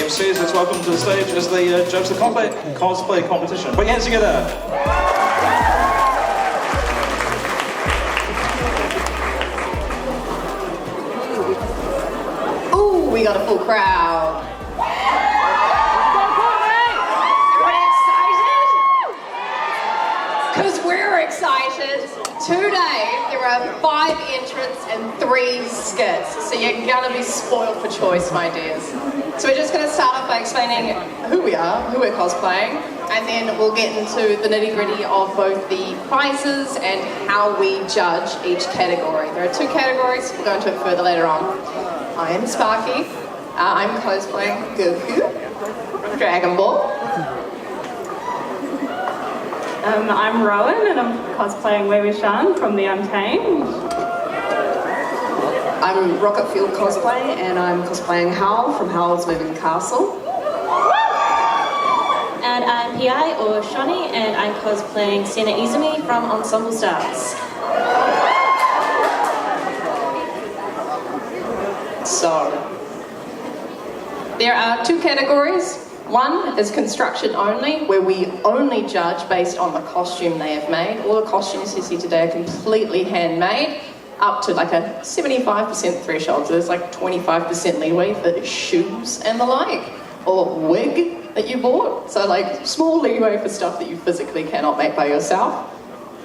MCs, let's welcome to the stage as they judge the cosplay competition. Put your hands together. Ooh, we got a full crowd. Because we're excited. Today, there are 5 entrants and 3 skits, so you're gonna be spoiled for choice, my dears. So we're just gonna start off by explaining who we are, who we're cosplaying, and then we'll get into the nitty-gritty of both the prizes and how we judge each category. There are 2 categories, we'll go into it further later on. I am Sparky, I'm cosplaying Goku, Dragon Ball. I'm Rowan and I'm cosplaying Wei Wuxian from The Untamed. I'm Rocket Fuel Cosplay and I'm cosplaying Howl from Howl's Moving Castle. And I'm Pi or Shani and I'm cosplaying Senna Izumi from Ensemble Stars. So, there are 2 categories. One is construction only, where we only judge based on the costume they have made. All the costumes you see today are completely handmade, up to like a 75% threshold, so there's like 25% leeway for shoes and the like, or wig that you bought, so like small leeway for stuff that you physically cannot make by yourself.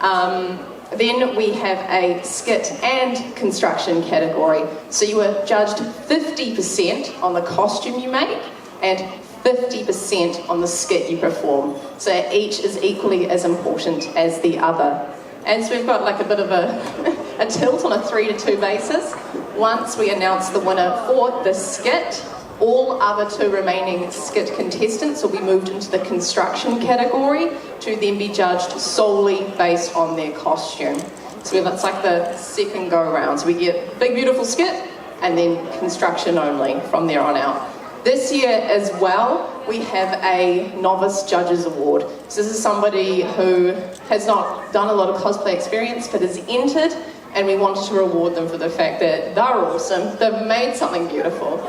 Then we have a skit and construction category, so you are judged 50% on the costume you make, and 50% on the skit you perform. So each is equally as important as the other. And so we've got like a bit of a tilt on a 3-to-2 basis. Once we announce the winner for the skit, all other 2 remaining skit contestants will be moved into the construction category to then be judged solely based on their costume. So that's like the second go around. So we get big beautiful skit and then construction only from there on out. This year as well, we have a Novice Judges Award. So this is somebody who has not done a lot of cosplay experience but has entered, and we wanted to reward them for the fact that they're awesome, they've made something beautiful,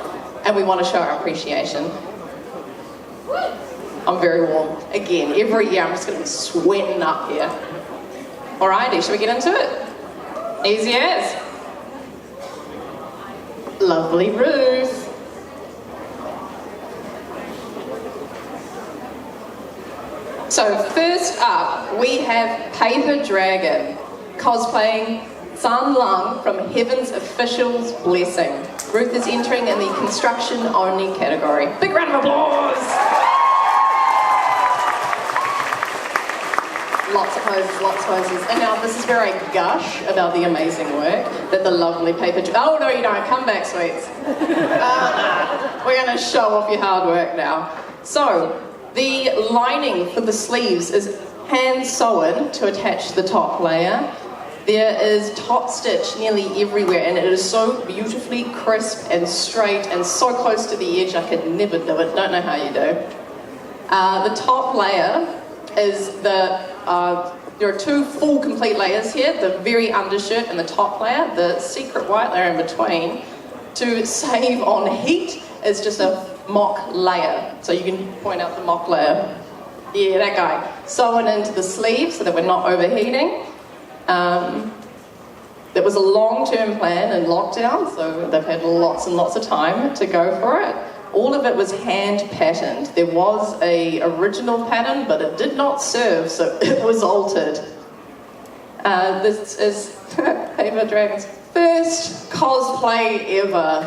and we want to show our appreciation. I'm very warm. Again, every year I'm just going to be sweating up here. Alrighty, shall we get into it? Easy as. Lovely Ruth. So first up, we have Paper Dragon, cosplaying San Lung from Heaven's Official's Blessing. Ruth is entering in the construction only category. Big round of applause! Lots of poses, lots of poses. And now this is where I gush about the amazing work that the lovely Paper Dragon... Oh no, you don't, come back, sweets. We're going to show off your hard work now. So, the lining for the sleeves is hand sewn to attach the top layer. There is top stitch nearly everywhere, and it is so beautifully crisp and straight and so close to the edge I could never do it. Don't know how you do. The top layer is there are 2 full complete layers here, the very undershirt and the top layer, the secret white layer in between. To save on heat is just a mock layer, so you can point out the mock layer. Yeah, that guy. Sewn into the sleeve so that we're not overheating. There was a long-term plan in lockdown, so they've had lots and lots of time to go for it. All of it was hand patterned. There was a original pattern, but it did not serve, so it was altered. This is Paper Dragon's first cosplay ever.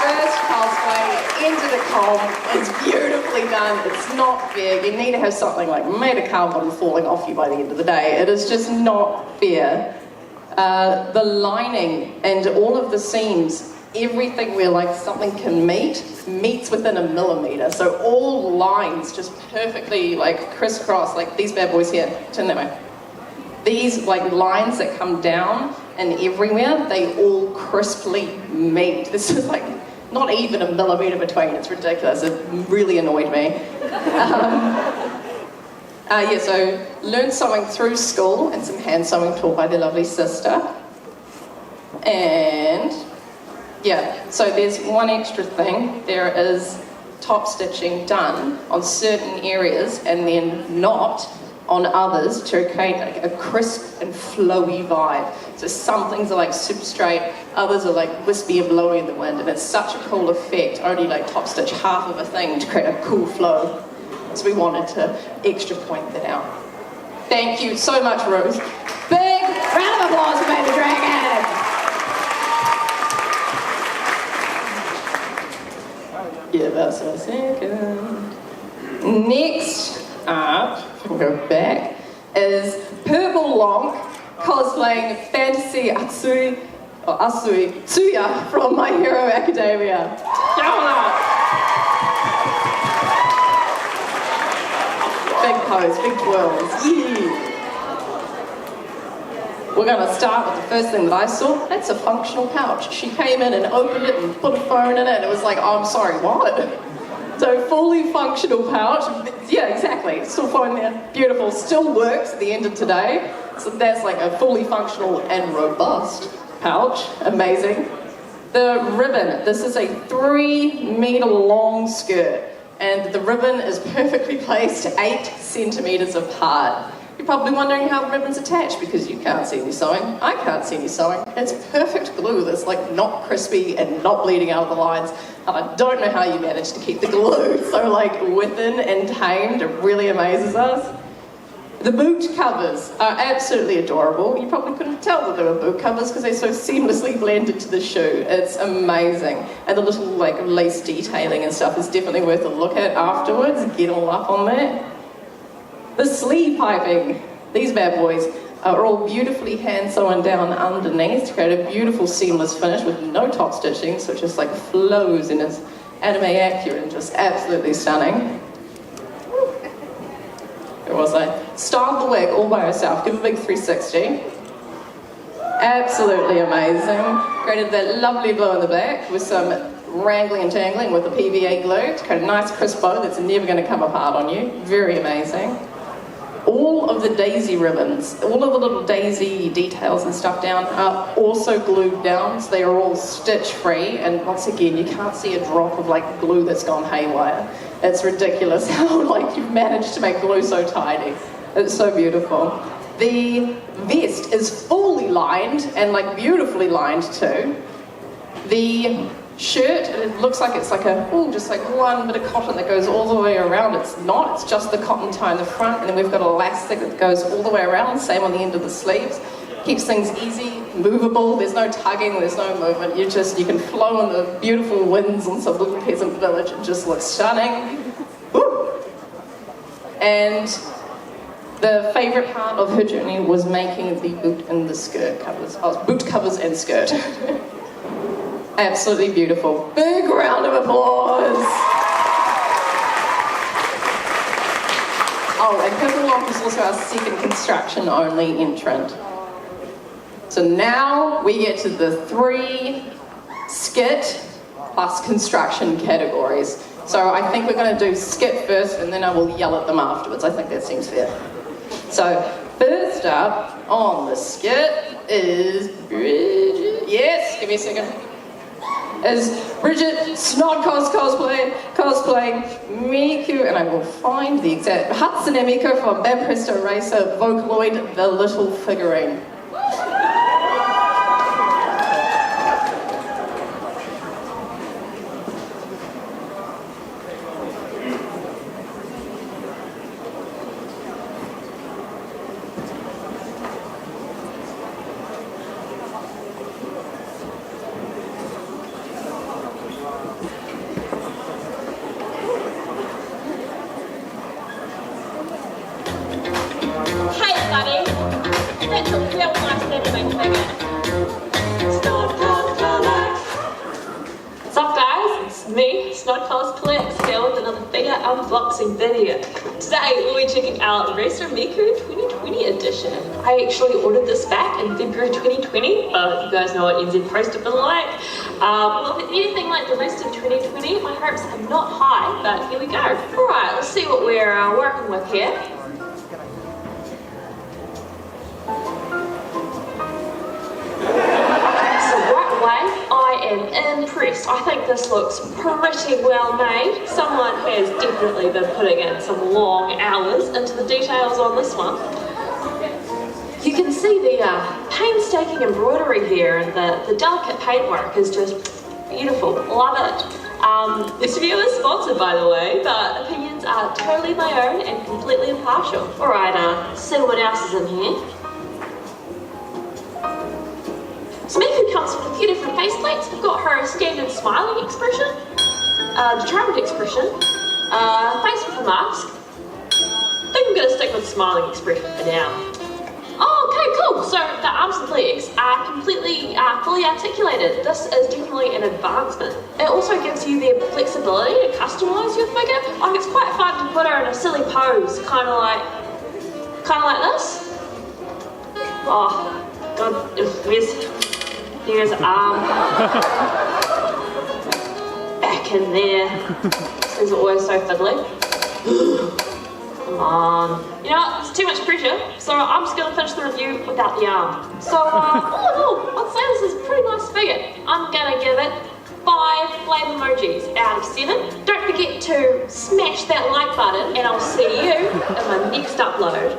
First cosplay into the comp. It's beautifully done. It's not fair. You need to have something like made of carbon falling off you by the end of the day. It is just not fair. The lining and all of the seams, everything where like something can meets within a millimeter. So all lines just perfectly like crisscross, like these bad boys here. Turn that way. These like lines that come down and everywhere, they all crisply meet. This is like not even a millimeter between. It's ridiculous. It really annoyed me. Yeah, so learned sewing through school and some hand sewing taught by their lovely sister. And Yeah, so there's one extra thing. There is top stitching done on certain areas and then not on others to create like a crisp and flowy vibe. So some things are like super straight, others are like wispy and blowy in the wind, and it's such a cool effect, only like top stitch half of a thing to create a cool flow. So we wanted to extra point that out. Thank you so much, Rose. Big round of applause for Baby Dragon! Give us a second. Next up, we'll go back, is Purple Lonk cosplaying Fantasy Tsuya from My Hero Academia. Big pose, big twirls. Yeah. We're going to start with the first thing that I saw. That's a functional pouch. She came in and opened it and put a phone in it, and it was like, oh, I'm sorry, what? So fully functional pouch. Yeah, exactly. Still phone there. Beautiful. Still works at the end of today. So that's like a fully functional and robust pouch. Amazing. The ribbon. This is a 3-meter long skirt, and the ribbon is perfectly placed 8 centimeters apart. You're probably wondering how the ribbon's attached because you can't see any sewing. I can't see any sewing. It's perfect glue that's like not crispy and not bleeding out of the lines. And I don't know how you manage to keep the glue so like within and tamed. It really amazes us. The boot covers are absolutely adorable. You probably couldn't tell that they were boot covers because they're so seamlessly blended to the shoe. It's amazing. And the little like lace detailing and stuff is definitely worth a look at afterwards. Get all up on that. The sleeve piping. These bad boys are all beautifully hand sewn down underneath to create a beautiful seamless finish with no top stitching, so it just like flows and is anime accurate and just absolutely stunning. Where was I? Styled the wig all by herself. Give a big 360. Absolutely amazing. Created that lovely bow in the back with some wrangling and tangling with the PVA glue to create a nice crisp bow that's never going to come apart on you. Very amazing. All of the daisy ribbons, all of the little daisy details and stuff down are also glued down, so they are all stitch free, and once again you can't see a drop of like glue that's gone haywire. It's ridiculous how like you've managed to make glue so tidy. It's so beautiful. The vest is fully lined and like beautifully lined too. The shirt, it looks like it's like just like one bit of cotton that goes all the way around. It's not, it's just the cotton tie in the front, and then we've got elastic that goes all the way around, same on the end of the sleeves. Keeps things easy, movable, there's no tugging, there's no movement. You can flow in the beautiful winds on some little peasant village. It just looks stunning. Woo! And the favourite part of her journey was making the boot and the skirt covers. Oh, boot covers and skirt. Absolutely beautiful. Big round of applause. Oh, and Purple Lock is also our second construction-only entrant. So now we get to the 3 skit plus construction categories. So I think we're going to do skit first, and then I will yell at them afterwards. I think that seems fair. So first up on the skit is Bridget. Yes, give me a second. Is Bridget Snodcos cosplaying Miku, and I will find the exact Hatsune Miku from Bad Presto Racer Vocaloid, the little figurine. Unboxing video. Today we'll be checking out Racer Miku 2020 edition. I actually ordered this back in February 2020, but you guys know what NZ Post have been like. Well, if anything like the rest of 2020, my hopes are not high, but here we go. Alright, let's see what we're working with here. So right away, I am in next. I think this looks pretty well made. Someone has definitely been putting in some long hours into the details on this one. You can see the painstaking embroidery here, and the delicate paintwork is just beautiful. Love it. This video is sponsored, by the way, but opinions are totally my own and completely impartial. Alright, see what else is in here. So Miku comes with a few different faceplates. We've got her standard smiling expression, determined expression, face with a mask. I think I'm going to stick with smiling expression for now. Oh, okay, cool. So the arms and legs are completely, fully articulated. This is definitely an advancement. It also gives you the flexibility to customise your figure. Like, it's quite fun to put her in a silly pose, kind of like this. Oh, God, there's arm. Back in there. These are always so fiddly. Come on. You know what? It's too much pressure, so I'm just going to finish the review without the arm. So, all in all, I'd say this is a pretty nice figure. I'm going to give it 5 flame emojis out of 7. Don't forget to smash that like button, and I'll see you in my next upload.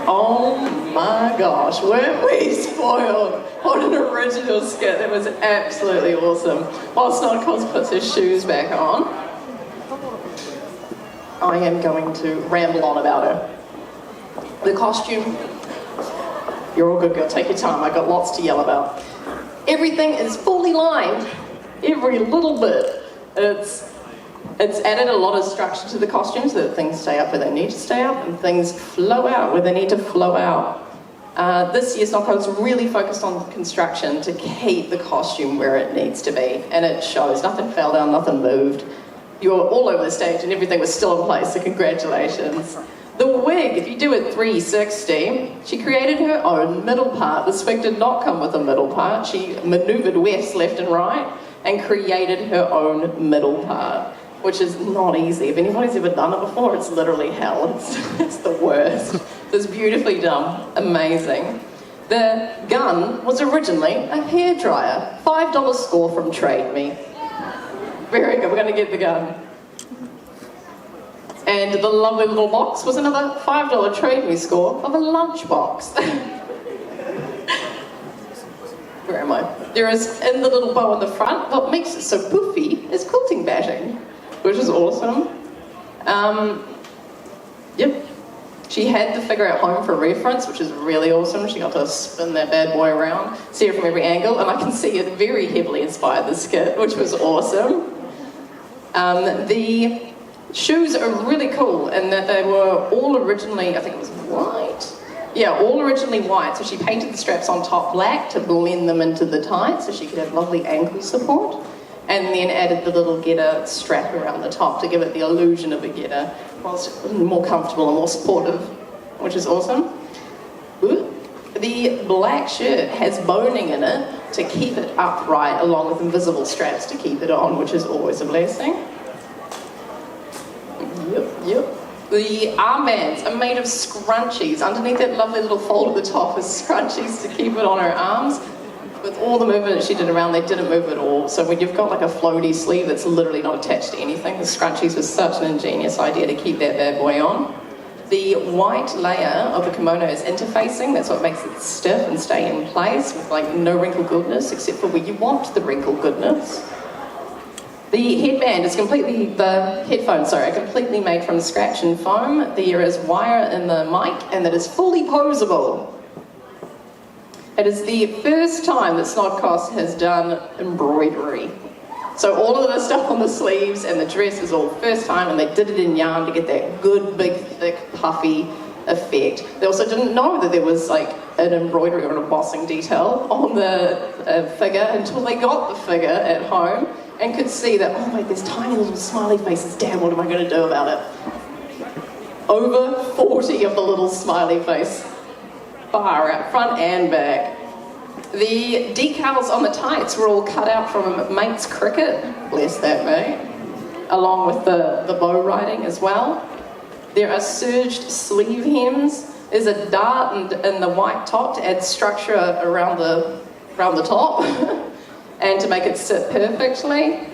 Oh my gosh, weren't we spoiled? What an original skit, that was absolutely awesome. While Snodcos puts his shoes back on, I am going to ramble on about her. The costume, you're all good girl, take your time, I got lots to yell about. Everything is fully lined, every little bit. It's added a lot of structure to the costume so that things stay up where they need to stay up and things flow out where they need to flow out. This year's Snodcos really focused on construction to keep the costume where it needs to be, and it shows. Nothing fell down, nothing moved. You were all over the stage and everything was still in place, so congratulations. The wig, if you do it 360, she created her own middle part. This wig did not come with a middle part. She manoeuvred west, left and right and created her own middle part, which is not easy. If anybody's ever done it before, it's literally hell. It's the worst. It's beautifully done. Amazing. The gun was originally a hairdryer. $5 score from Trade Me. Very good, we're going to get the gun. And the lovely little box was another $5 Trade Me score of a lunchbox. Where am I? There is, in the little bow on the front, what makes it so poofy is quilting batting, which is awesome. Yep. She had the figure at home for reference, which is really awesome. She got to spin that bad boy around, see her from every angle, and I can see it very heavily inspired the skit, which was awesome. The shoes are really cool in that they were all originally, I think it was white. Yeah, all originally white. So she painted the straps on top black to blend them into the tights so she could have lovely ankle support. And then added the little getter strap around the top to give it the illusion of a getter, whilst more comfortable and more supportive, which is awesome. Ooh. The black shirt has boning in it to keep it upright, along with invisible straps to keep it on, which is always a blessing. Yep. The armbands are made of scrunchies. Underneath that lovely little fold at the top is scrunchies to keep it on her arms. With all the movement that she did around, they didn't move at all. So when you've got like a floaty sleeve that's literally not attached to anything, the scrunchies was such an ingenious idea to keep that bad boy on. The white layer of the kimono is interfacing. That's what makes it stiff and stay in place with like no wrinkle goodness, except for where you want the wrinkle goodness. The headband is headphones are completely made from scratch and foam. There is wire in the mic, and that is fully poseable. It is the first time that Snodcos has done embroidery. So all of the stuff on the sleeves and the dress is all first time, and they did it in yarn to get that good, big, thick, puffy effect. They also didn't know that there was like an embroidery or an embossing detail on the figure until they got the figure at home and could see that, oh wait, there's tiny little smiley faces. Damn, what am I going to do about it? Over 40 of the little smiley face. Far out, front and back. The decals on the tights were all cut out from Mate's cricket, bless that mate, along with the bow riding as well. There are serged sleeve hems. There's a dart in the white top to add structure around the top and to make it sit perfectly.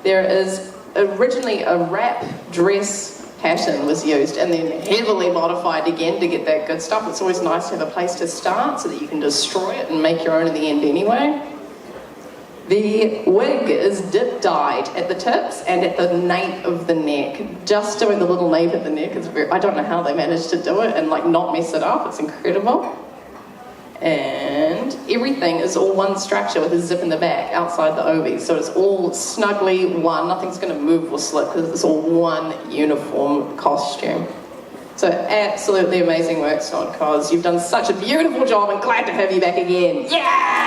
There is originally a wrap dress pattern was used and then heavily modified again to get that good stuff. It's always nice to have a place to start so that you can destroy it and make your own in the end anyway. The wig is dip dyed at the tips and at the nape of the neck. Just doing the little nape at the neck is I don't know how they managed to do it and like not mess it up. It's incredible. And everything is all one structure with a zip in the back outside the obies. So it's all snugly one. Nothing's going to move or slip because it's all one uniform costume. So absolutely amazing work, Sod Cos. You've done such a beautiful job and glad to have you back again. Yeah!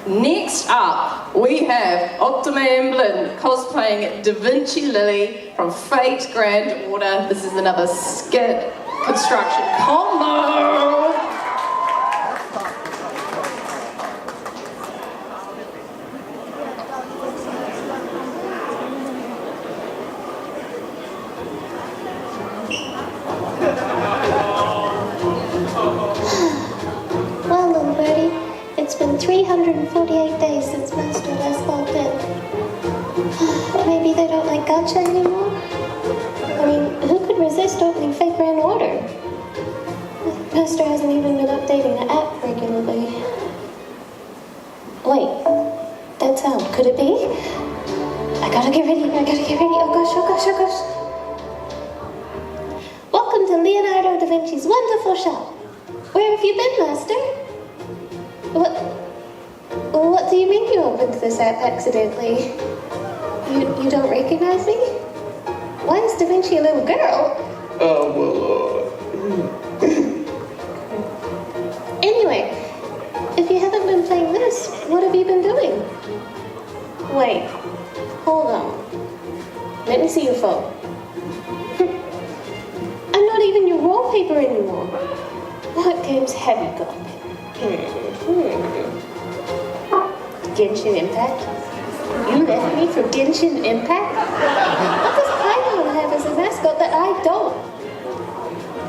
Next up, we have Ottoman Blin cosplaying Da Vinci Lily from Fate Grand Order. This is another skit construction combo. Well, little birdie, it's been 348 days since Master last walked in. Maybe they don't like gacha anymore? I mean, who could resist opening Fate Grand Order? Master hasn't even been updating the app regularly. Wait, that sound, could it be? I gotta get ready. Oh gosh. Welcome to Leonardo da Vinci's wonderful shop. Where have you been, Master? What do you mean you opened this app accidentally? You don't recognize me? Why is Da Vinci a little girl? Anyway, if you haven't been playing this, what have you been doing? Wait, hold on. Let me see your phone. I'm not even your wallpaper anymore. What games have you got? Genshin Impact? You left me for Genshin Impact? What does Paimon have as a mascot that I don't?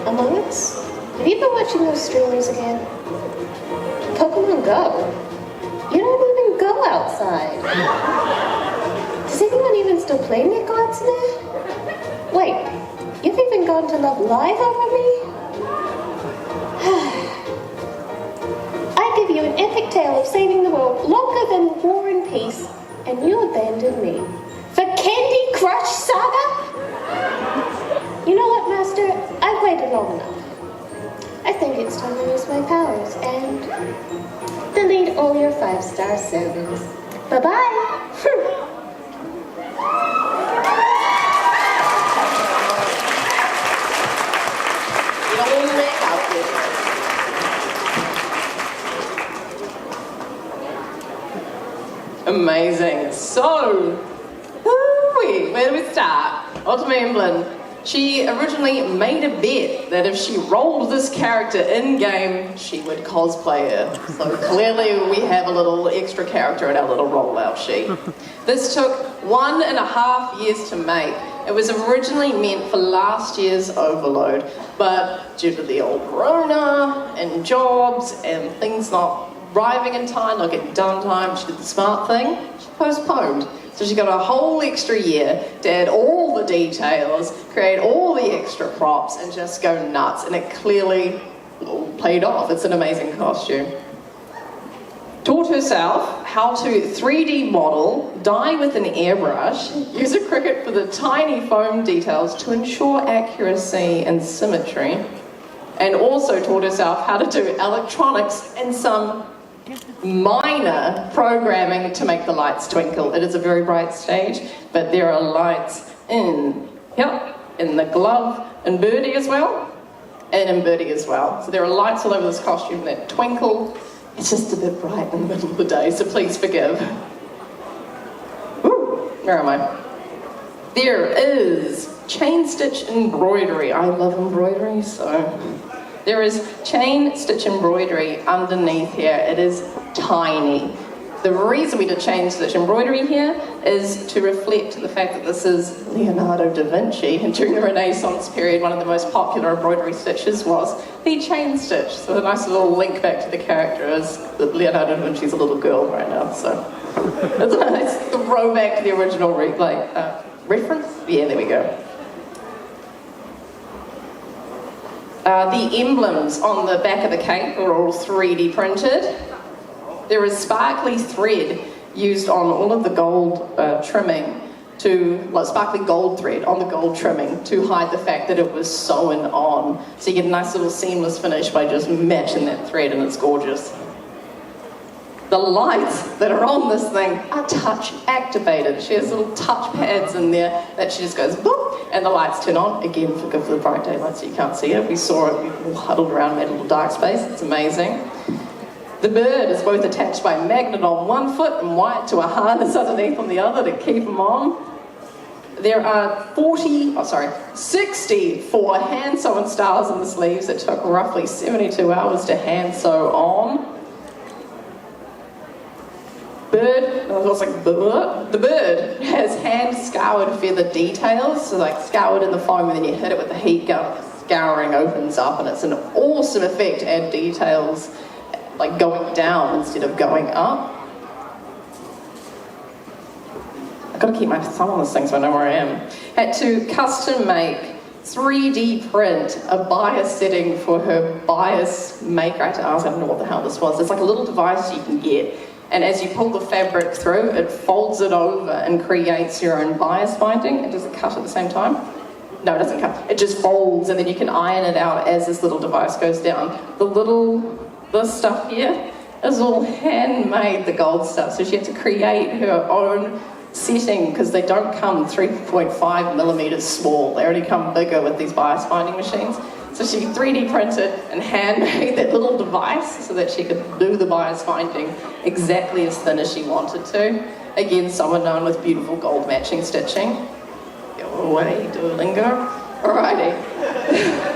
Among Us? Have you been watching those streamers again? Pokemon Go? You don't even go outside. Does anyone even still play Nick Arts there? Wait, you've even gone to Love Live over me? I give you an epic tale of saving the world longer than War and Peace, and you abandoned me. For Candy Crush Saga? You know what, Master? I've waited long enough. I think it's time to use my powers and delete all your 5-star servers. Bye-bye! Amazing. So, where do we start? Ottoman Blin. She originally made a bet that if she rolled this character in-game, she would cosplay her. So clearly we have a little extra character in our little rollout sheet. This took 1.5 years to make. It was originally meant for last year's Overload, but due to the old Rona and jobs and things not arriving in time, not getting done in time, she did the smart thing, she postponed. So she got a whole extra year to add all the details, create all the extra props, and just go nuts. And it clearly all paid off. It's an amazing costume. Taught herself how to 3D model, dye with an airbrush, use a Cricut for the tiny foam details to ensure accuracy and symmetry, and also taught herself how to do electronics and some minor programming to make the lights twinkle. It is a very bright stage, but there are lights in the glove and Birdie as well, and in Birdie as well. So there are lights all over this costume that twinkle. It's just a bit bright in the middle of the day, so please forgive. Ooh, where am I? There is chain stitch embroidery. I love embroidery, so there is chain stitch embroidery underneath here. It is tiny. The reason we did change such embroidery here is to reflect the fact that this is Leonardo da Vinci, and during the Renaissance period, one of the most popular embroidery stitches was the chain stitch. So a nice little link back to the character is that Leonardo da Vinci's a little girl right now, so it's a nice throwback to the original reference. Yeah, there we go. The emblems on the back of the cape are all 3D printed. There is sparkly thread used on all of the gold trimming sparkly gold thread on the gold trimming to hide the fact that it was sewn on. So you get a nice little seamless finish by just matching that thread, and it's gorgeous. The lights that are on this thing are touch activated. She has little touch pads in there that she just goes boop, and the lights turn on. Again, forgive the bright daylight so you can't see it. We saw it, we all huddled around in that little dark space. It's amazing. The bird is both attached by a magnet on one foot and wired to a harness underneath on the other to keep them on. There are 64 hand sewn stars in the sleeves that took roughly 72 hours to hand sew on. The bird has hand scoured feather details, so like scoured in the foam, and then you hit it with the heat gun, scouring opens up, and it's an awesome effect to add details like going down instead of going up. I've got to keep my thumb on this thing so I know where I am. Had to custom make 3D print a bias setting for her bias maker. I don't know what the hell this was. It's like a little device you can get, and as you pull the fabric through, it folds it over and creates your own bias binding. And does it cut at the same time? No, it doesn't cut. It just folds, and then you can iron it out as this little device goes down. This stuff here is all handmade, the gold stuff. So she had to create her own setting because they don't come 3.5 millimeters small. They only come bigger with these bias binding machines. So she 3D printed and handmade that little device so that she could do the bias binding exactly as thin as she wanted to. Again, someone known with beautiful gold matching stitching. Go away, Duolingo. Alrighty.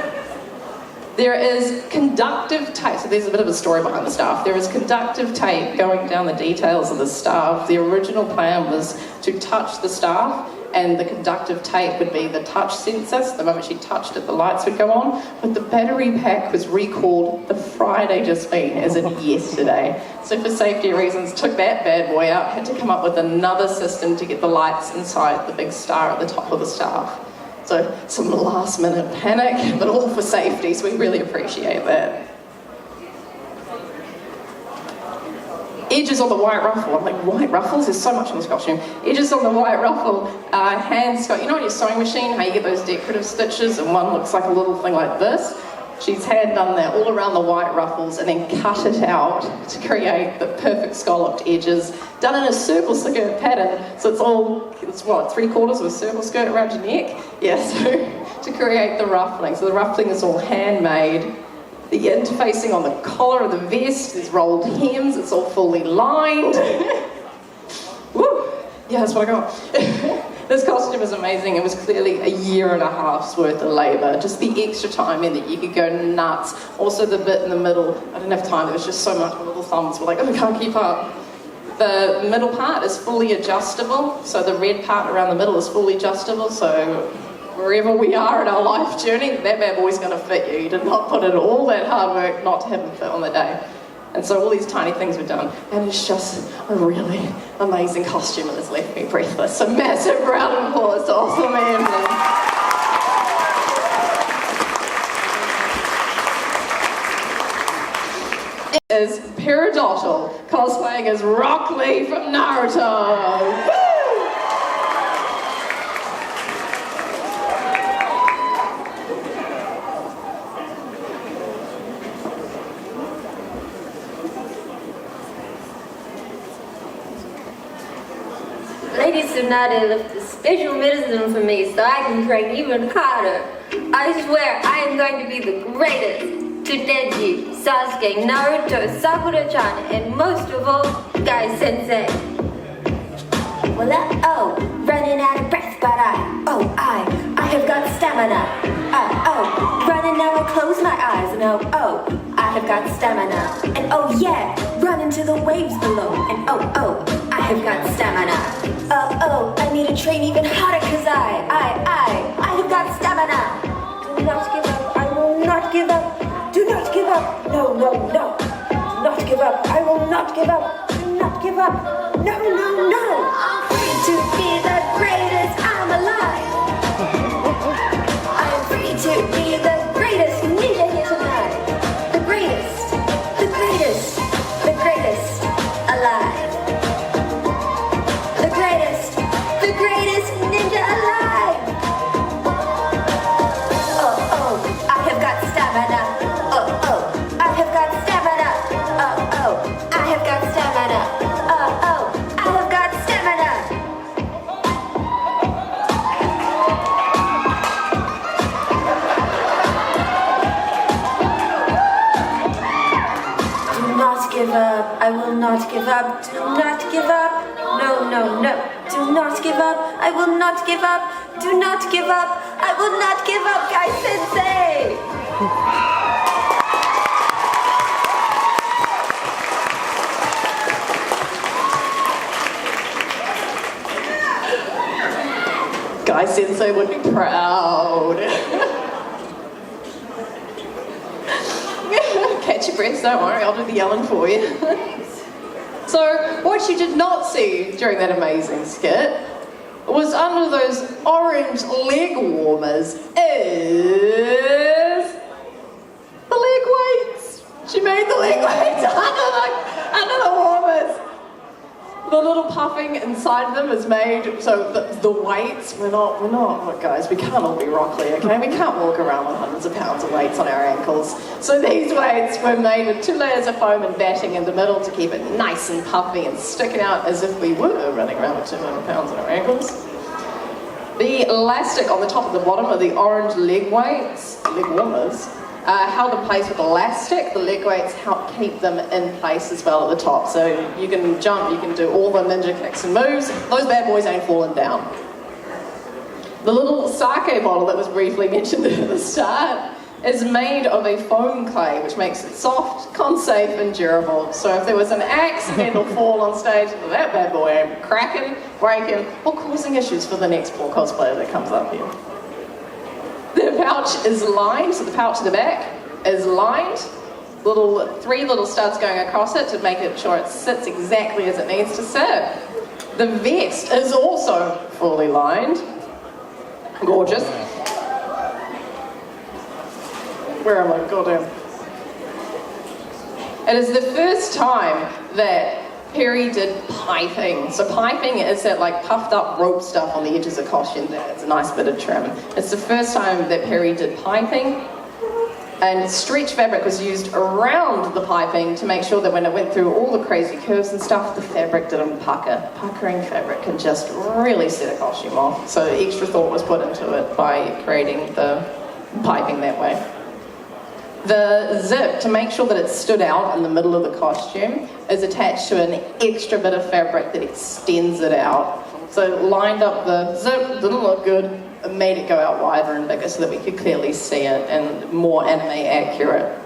There is conductive tape, so there's a bit of a story behind the staff. There is conductive tape going down the details of the staff. The original plan was to touch the staff, and the conductive tape would be the touch sensor. So the moment she touched it, the lights would go on. But the battery pack was recalled the Friday just been, as in yesterday. So for safety reasons, took that bad boy out, had to come up with another system to get the lights inside the big star at the top of the staff. So some last minute panic, but all for safety, so we really appreciate that. Edges on the white ruffle. I'm like, white ruffles? There's so much on this costume. Edges on the white ruffle, hand scott. You know on your sewing machine, how you get those decorative stitches and one looks like a little thing like this? She's hand done that all around the white ruffles and then cut it out to create the perfect scalloped edges, done in a circle skirt pattern, so it's what, 3/4 of a circle skirt around your neck? Yeah, so to create the ruffling. So the ruffling is all handmade. The interfacing on the collar of the vest, there's rolled hems, it's all fully lined. Woo! Yeah, that's what I got. This costume is amazing. It was clearly a year and a half's worth of labour. Just the extra time in that you could go nuts. Also the bit in the middle, I didn't have time, there was just so much, my little thumbs were like, oh, I can't keep up. The middle part is fully adjustable, so the red part around the middle is fully adjustable, so wherever we are in our life journey, that bad boy's going to fit you. You did not put in all that hard work not to have him fit on the day. And so all these tiny things were done, and it's just a really amazing costume, and it's left me breathless. So massive round of applause to Awesome Emily. Is Peridot cosplaying as Rock Lee from Naruto. Woo! Lady Tsunade left a special medicine for me so I can train even harder. I swear I am going to be the greatest. To Neji, Sasuke, Naruto, Sakura-chan, and most of all, Guy Sensei. Well, running out of breath, but I have got stamina. Running now I close my eyes, and I I have got stamina. And oh yeah, run into the waves below. And oh, I have got stamina. Oh, I need to train even harder cause I have got stamina. Do not give up, I will not give up. Do not give up, no. Do not give up, I will not give up. Do not give up, no. I'm free to be the greatest, I'm alive. I'm free to be the greatest ninja here tonight. The greatest alive. The greatest ninja alive. Oh, I have got stamina. Oh, I have got stamina. Oh, I have got stamina. Oh, I have got stamina. Do not give up. I will not give up. Do not give up. No. Do not give up. I will not give up. Do not give up. I will not give up, Guy Sensei. Guy Sensei would be proud. Catch your breath, don't worry, I'll do the yelling for you. So, what you did not see during that amazing skit was under those orange leg warmers is the leg weights. She made the leg weights under the warmers. The little puffing inside them is made so the weights, we're not, look guys, we can't all be Rockley, okay? We can't walk around with hundreds of pounds of weights on our ankles. So these weights were made with 2 layers of foam and batting in the middle to keep it nice and puffy and sticking out as if we were running around with 200 pounds on our ankles. The elastic on the top and the bottom of the orange leg weights, leg warmers, held in place with elastic. The leg weights help keep them in place as well at the top. So you can jump, you can do all the ninja kicks and moves. Those bad boys ain't falling down. The little sake bottle that was briefly mentioned at the start is made of a foam clay, which makes it soft, safe and durable. So if there was an accidental fall on stage, that bad boy ain't cracking, breaking, or causing issues for the next poor cosplayer that comes up here. The pouch is lined, so the pouch in the back is lined. 3 little studs going across it to make sure it sits exactly as it needs to sit. The vest is also fully lined. Gorgeous. Where am I? Goddamn. It is the first time that Peri did piping. So piping is that like puffed up rope stuff on the edges of costume that it's a nice bit of trim. It's the first time that Peri did piping, and stretch fabric was used around the piping to make sure that when it went through all the crazy curves and stuff, the fabric didn't pucker. Puckering fabric can just really set a costume off. So extra thought was put into it by creating the piping that way. The zip, to make sure that it stood out in the middle of the costume, is attached to an extra bit of fabric that extends it out. So it lined up the zip, didn't look good, it made it go out wider and bigger so that we could clearly see it and more anime accurate.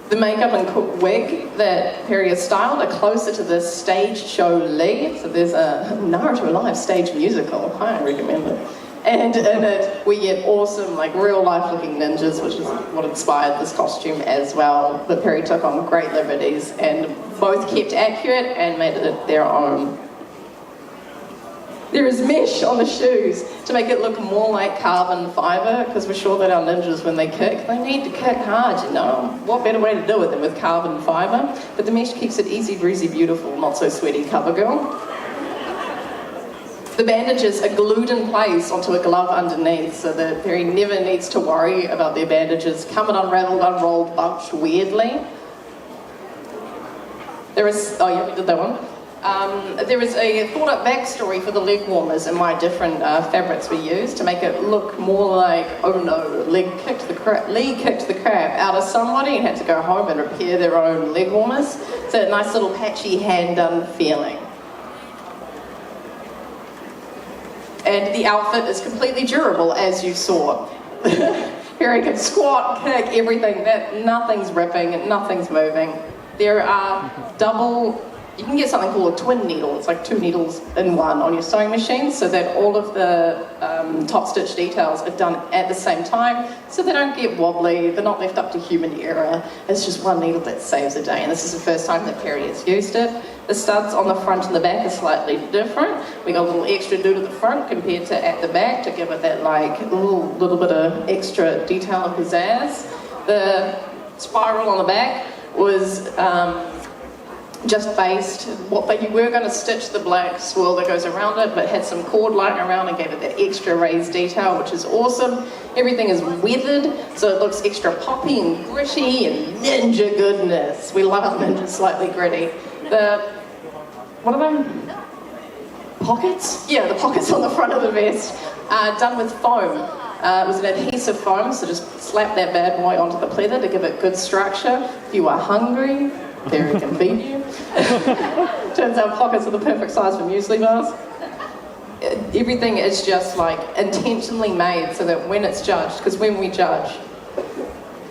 The makeup and wig that Peri has styled are closer to the stage show Lee. So there's a Naruto Alive stage musical, I recommend it. And in it, we get awesome, like real-life looking ninjas, which is what inspired this costume as well. But Peri took on great liberties and both kept accurate and made it their own. There is mesh on the shoes to make it look more like carbon fibre, because we're sure that our ninjas, when they kick, they need to kick hard, you know. What better way to do it than with carbon fibre? But the mesh keeps it easy, breezy, beautiful, not so sweaty cover girl. The bandages are glued in place onto a glove underneath, so that Peri never needs to worry about their bandages coming unraveled, unrolled, bunched weirdly. There is, oh yeah, we did that one. There is a thought-up backstory for the leg warmers and my different fabrics we used to make it look more like, oh no, Lee kicked the crap out of somebody and had to go home and repair their own leg warmers. So a nice little patchy hand-done feeling. And the outfit is completely durable, as you saw. Perry can squat, kick, everything. Nothing's ripping, nothing's moving. There are you can get something called a twin needle. It's like 2 needles in one on your sewing machine so that all of the top stitch details are done at the same time so they don't get wobbly, they're not left up to human error. It's just one needle that saves a day, and this is the first time that Perry has used it. The studs on the front and the back are slightly different. We got a little extra do to the front compared to at the back to give it that like little bit of extra detail and pizzazz. The spiral on the back was just based, but you were going to stitch the black swirl that goes around it, but had some cord lying around and gave it that extra raised detail, which is awesome. Everything is weathered, so it looks extra poppy and gritty and ninja goodness. We love ninja slightly gritty. What are them? Pockets? Yeah, the pockets on the front of the vest are done with foam. It was an adhesive foam, so just slap that bad boy onto the pleather to give it good structure. If you are hungry, Perry can feed you. Turns out pockets are the perfect size for muesli bars. Everything is just like intentionally made so that when it's judged, because when we judge,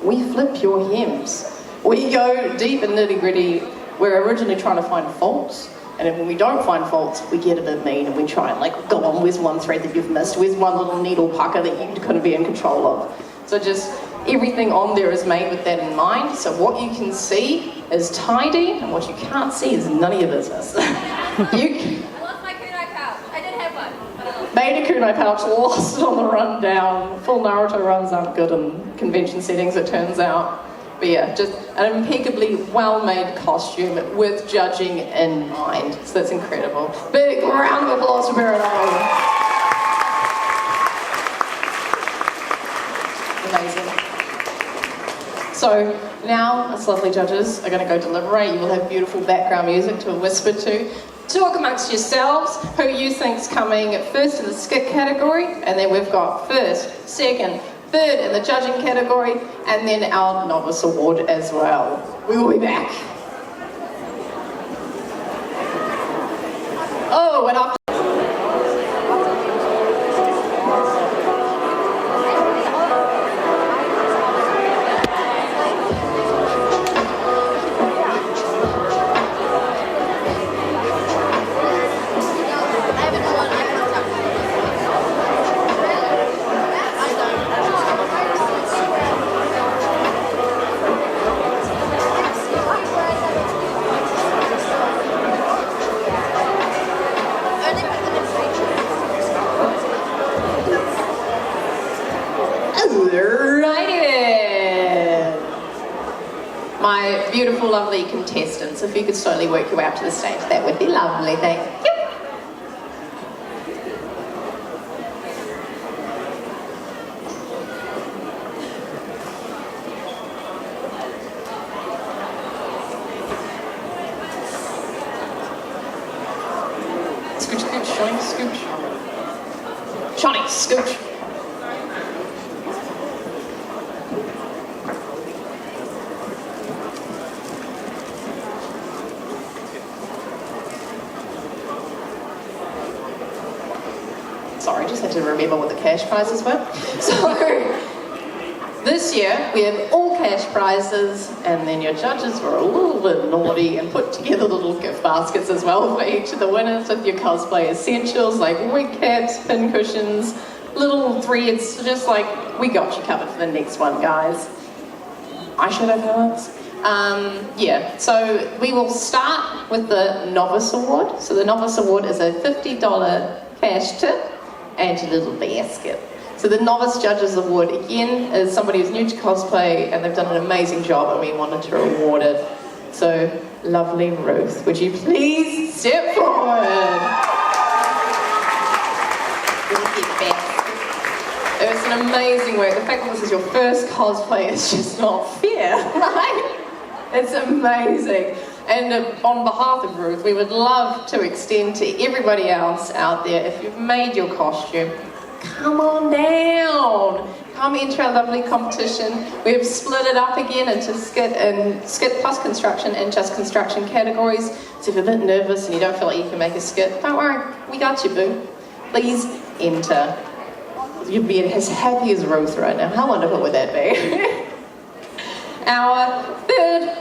we flip your hems. We go deep and nitty gritty. We're originally trying to find faults, and then when we don't find faults, we get a bit mean and we try and like, go on, where's one thread that you've missed? Where's one little needle pucker that you couldn't be in control of? So just everything on there is made with that in mind. So what you can see is tidy, and what you can't see is none of your business. I lost my kunai pouch. I did have one. Made a kunai pouch, lost it on the run down. Full Naruto runs aren't good in convention settings, it turns out. But yeah, just an impeccably well-made costume with judging in mind. So that's incredible. Big round of applause for Peridot. Amazing. So now, us lovely judges are going to go deliberate. You will have beautiful background music to whisper to. Talk amongst yourselves who you think's coming first in the skit category, and then we've got first, second, third in the judging category, and then our novice award as well. We will be back. Oh, and after my beautiful, lovely contestants, if you could slowly work your way up to the stage, that would be lovely, thank you. Scooch, scooch, Shawnee, scooch. Shawnee, scooch. Sorry, just had to remember what the cash prizes were. So, this year we have all cash prizes, and then your judges were a little bit naughty and put together little gift baskets as well for each of the winners with your cosplay essentials like wig caps, pin cushions, little threads, just like, we got you covered for the next one, guys. Eyeshadow palettes. Yeah, so we will start with the Novice Award. So the Novice Award is a $50 cash tip and a little basket. So the Novice Judges Award, again, is somebody who's new to cosplay and they've done an amazing job and we wanted to reward it. So, lovely Ruth, would you please step forward? It was an amazing work. The fact that this is your first cosplay is just not fair, right? It's amazing. And on behalf of Ruth, we would love to extend to everybody else out there, if you've made your costume, come on down. Come into our lovely competition. We've split it up again into skit plus construction and just construction categories. So if you're a bit nervous and you don't feel like you can make a skit, don't worry, we got you, boo. Please enter. you'd be as happy as Ruth right now. How wonderful would that be? Our third,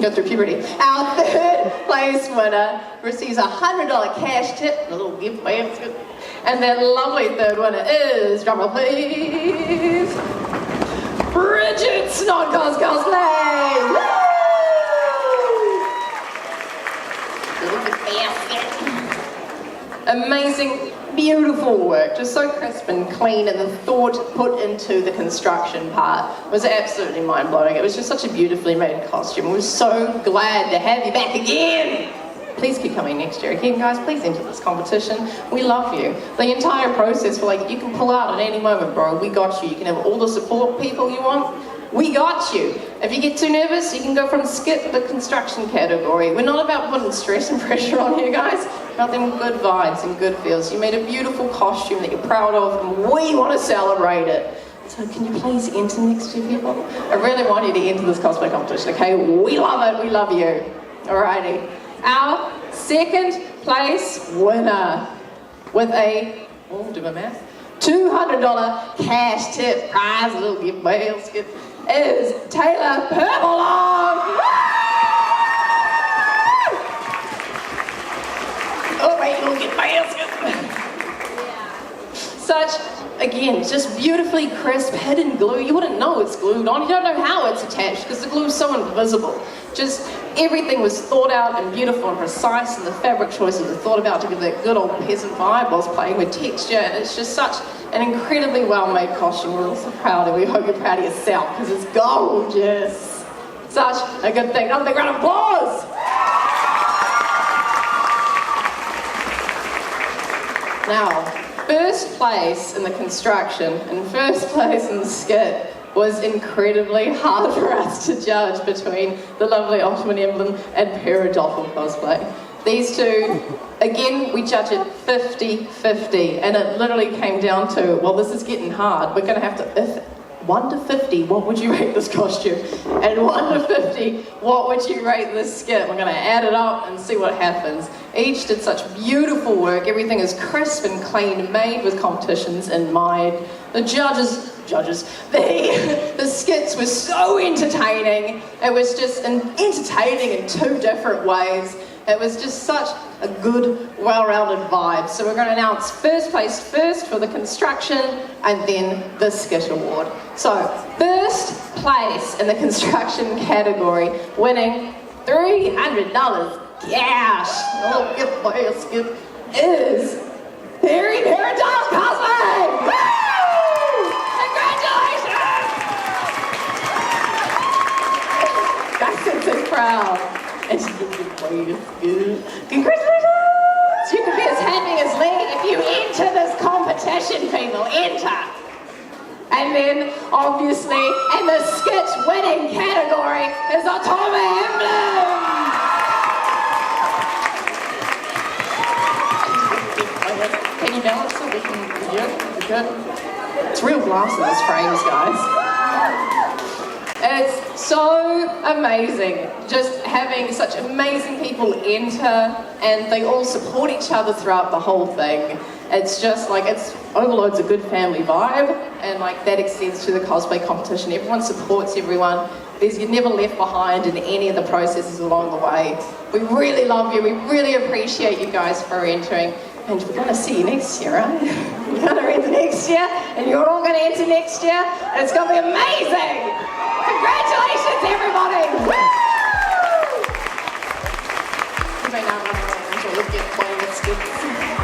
go through puberty. Our third place winner receives a $100 cash tip, a little gift basket. And that lovely third winner is, drumroll please, Bridget Snodcos Cosplay! Woo! Little gift basket. Amazing, beautiful work, just so crisp and clean, and the thought put into the construction part was absolutely mind-blowing. It was just such a beautifully made costume. We're so glad to have you back again. Please keep coming next year again, guys. Please enter this competition. We love you. The entire process, you can pull out at any moment, bro. We got you. You can have all the support people you want. We got you. If you get too nervous, you can go from skit to the construction category. We're not about putting stress and pressure on you guys. We're about them good vibes and good feels. You made a beautiful costume that you're proud of, and we want to celebrate it. So can you please enter next year, people? I really want you to enter this cosplay competition, okay? We love it. We love you. Alrighty. Our second place winner with a, do my math, $200 cash tip prize, a little gift basket, is Taylor Purplelong. Oh wait, little gift basket. Such, again, just beautifully crisp hidden glue. You wouldn't know it's glued on. You don't know how it's attached because the glue is so invisible. Just everything was thought out and beautiful and precise, and the fabric choices were thought about to give that good old peasant vibe whilst playing with texture, and it's just such an incredibly well-made costume. We're all so proud, and we hope you're proud of yourself because it's gorgeous. Such a good thing. Another big round of applause! Now, first place in the construction and first place in the skit was incredibly hard for us to judge between the lovely Ottoman emblem and Peridot from cosplay. These two, again, we judge it 50-50, and it literally came down to, well, this is getting hard. We're going to have to, if 1 to 50, what would you rate this costume? And 1 to 50, what would you rate this skit? We're going to add it up and see what happens. Each did such beautiful work. Everything is crisp and clean, made with competitions in mind. The the skits were so entertaining. It was just entertaining in two different ways. It was just such a good, well-rounded vibe. So we're going to announce first place first for the construction and then the skit award. So first place in the construction category, winning $300 cash, oh, gift basket, is Peridot Cosplay! Woo! Congratulations! That's so proud. And she gives you greatest good. Congratulations! You can be as happy as me if you enter this competition, people. Enter! And then, obviously, in the skit winning category is a Tommy emblem! Can you balance so we can, yeah, good. It's real glass in those frames, guys. It's so amazing just having such amazing people enter, and they all support each other throughout the whole thing. It's just like, it's overloads a good family vibe, and like that extends to the cosplay competition. Everyone supports everyone. You're never left behind in any of the processes along the way. We really love you. We really appreciate you guys for entering. And we're going to see you next year, right? You're going to enter next year, and you're all going to enter next year, and it's going to be amazing! Congratulations, everybody! Woo! You may now run around until we get playing with skits.